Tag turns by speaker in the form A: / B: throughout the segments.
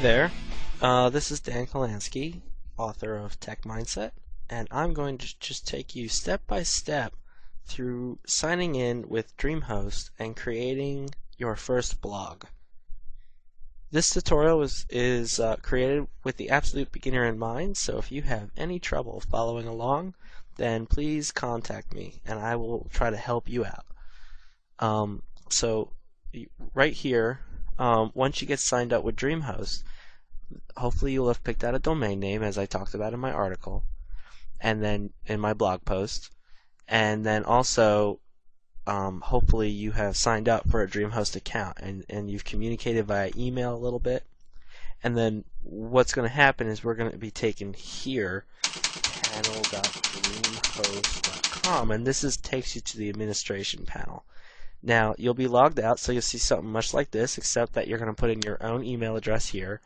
A: there, this is Dan Kolansky, author of Tech Mindset, and I'm going to just take you step by step through signing in with Dreamhost and creating your first blog. This tutorial is created with the absolute beginner in mind, so if you have any trouble following along, then please contact me and I will try to help you out. So right here, once you get signed up with Dreamhost, hopefully you'll have picked out a domain name as I talked about in my article and then in my blog post, and then also hopefully you have signed up for a Dreamhost account and you've communicated via email a little bit. And then what's going to happen is we're going to be taken here, panel.dreamhost.com, and this takes you to the administration panel. Now you'll be logged out, so you'll see something much like this, except that you're going to put in your own email address here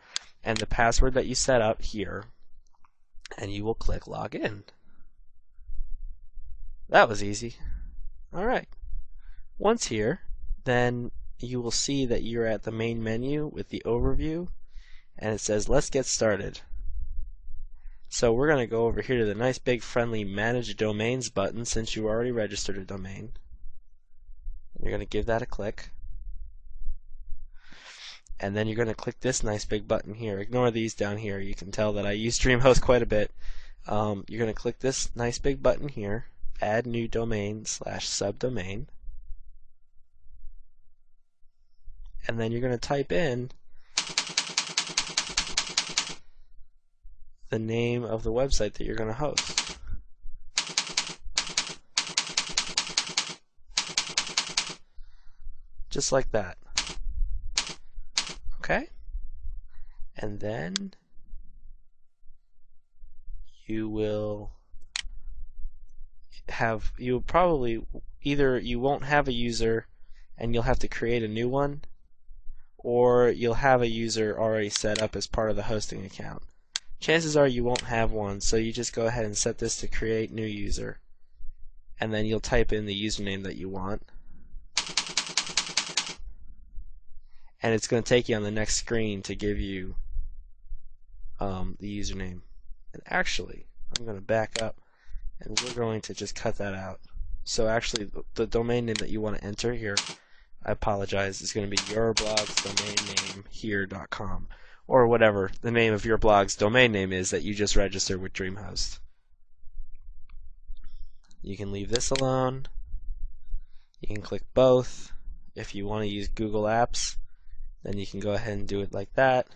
A: and the password that you set up here, and you will click login. That was easy. Alright. Once here, then you will see that you're at the main menu with the overview, and it says let's get started. So we're going to go over here to the nice big friendly Manage Domains button since you already registered a domain. You're going to give that a click. And then you're going to click this nice big button here. Ignore these down here. You can tell that I use Dreamhost quite a bit. You're going to click this nice big button here, Add New Domain / Subdomain. And then you're going to type in the name of the website that you're going to host. Just like that. Okay? And then you will probably either you won't have a user and you'll have to create a new one, or you'll have a user already set up as part of the hosting account. Chances are you won't have one, so you just go ahead and set this to create new user, and then you'll type in the username that you want, and it's going to take you on the next screen to give you the username. And actually, I'm going to back up and we're going to just cut that out. So actually the domain name that you want to enter here, I apologize, is going to be your blog's domain name here.com, or whatever the name of your blog's domain name is that you just registered with Dreamhost. You can leave this alone. You can click both. If you want to use Google Apps, then you can go ahead and do it like that.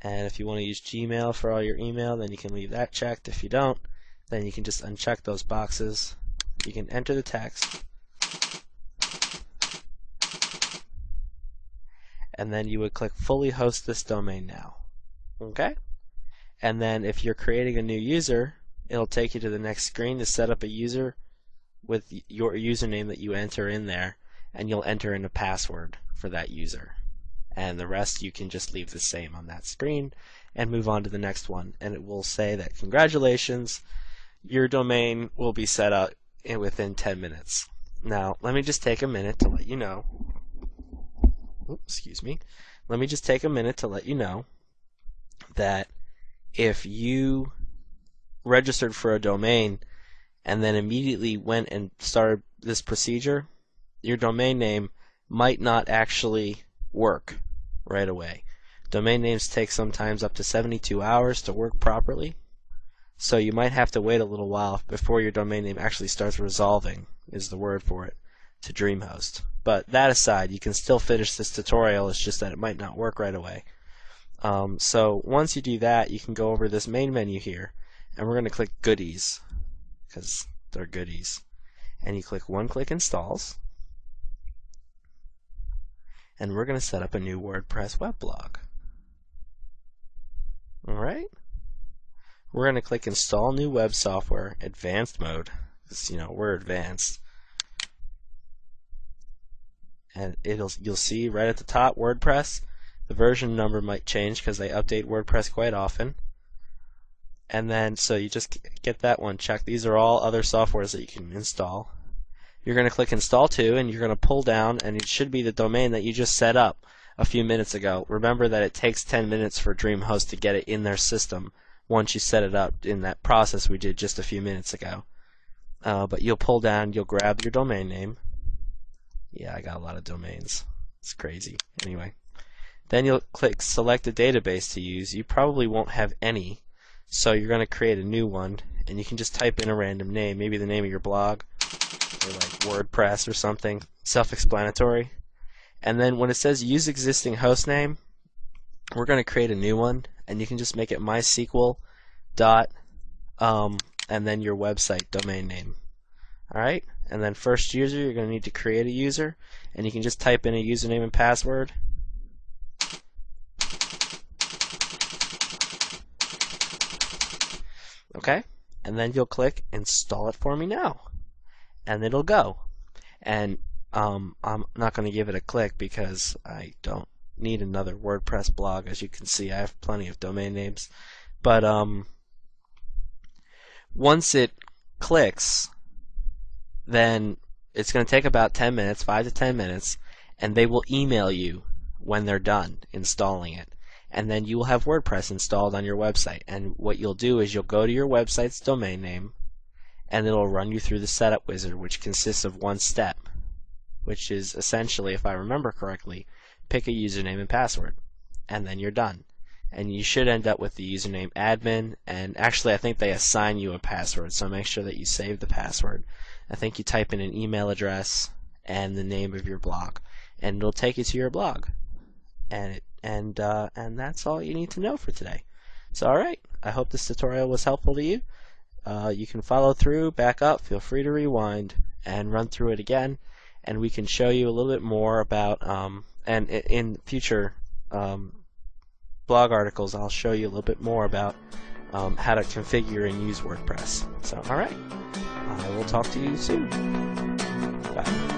A: And if you want to use Gmail for all your email, then you can leave that checked. If you don't, then you can just uncheck those boxes. You can enter the text, and then you would click fully host this domain now. Okay? And then if you're creating a new user, it'll take you to the next screen to set up a user with your username that you enter in there, and you'll enter in a password for that user. And the rest you can just leave the same on that screen and move on to the next one, and it will say that congratulations, your domain will be set up within 10 minutes. Now let me just take a minute to let you know. Let me just take a minute to let you know that if you registered for a domain and then immediately went and started this procedure, your domain name might not actually work right away. Domain names take sometimes up to 72 hours to work properly, so you might have to wait a little while before your domain name actually starts resolving, is the word for it, to Dreamhost. But that aside, you can still finish this tutorial, it's just that it might not work right away. So once you do that, you can go over this main menu here, and we're going to click Goodies, because they're goodies. And you click one-click installs, and we're going to set up a new WordPress weblog. Alright? We're going to click Install New Web Software, Advanced Mode, because we're advanced. And you'll see right at the top WordPress. The version number might change because they update WordPress quite often. And then so you just get that one checked. These are all other softwares that you can install. You're going to click Install To, and you're going to pull down, and it should be the domain that you just set up a few minutes ago, remember that it takes 10 minutes for Dreamhost to get it in their system once you set it up in that process we did just a few minutes ago. But you'll pull down, you'll grab your domain name. Yeah, I got a lot of domains. It's crazy. Anyway, then you'll click select a database to use. You probably won't have any, so you're going to create a new one, and you can just type in a random name, maybe the name of your blog, or like WordPress or something, self-explanatory. And then when it says use existing host name, we're going to create a new one, and you can just make it MySQL dot and then your website domain name. Alright, and then first user, you're going to need to create a user, and you can just type in a username and password. Okay, and then you'll click install it for me now, and it'll go. And I'm not going to give it a click because I don't need another WordPress blog. As you can see, I have plenty of domain names. But once it clicks, then it's going to take about 10 minutes, 5 to 10 minutes, and they will email you when they're done installing it. And then you will have WordPress installed on your website. And what you'll do is you'll go to your website's domain name, and it'll run you through the setup wizard, which consists of one step, which is essentially, if I remember correctly, pick a username and password, and then you're done. And you should end up with the username admin, and actually I think they assign you a password, so make sure that you save the password. I think you type in an email address and the name of your blog, and it'll take you to your blog. And that's all you need to know for today. So alright, I hope this tutorial was helpful to you. You can follow through, back up, feel free to rewind and run through it again, and we can show you a little bit more about and in future blog articles I'll show you a little bit more about how to configure and use WordPress. So alright, I will talk to you soon. Bye.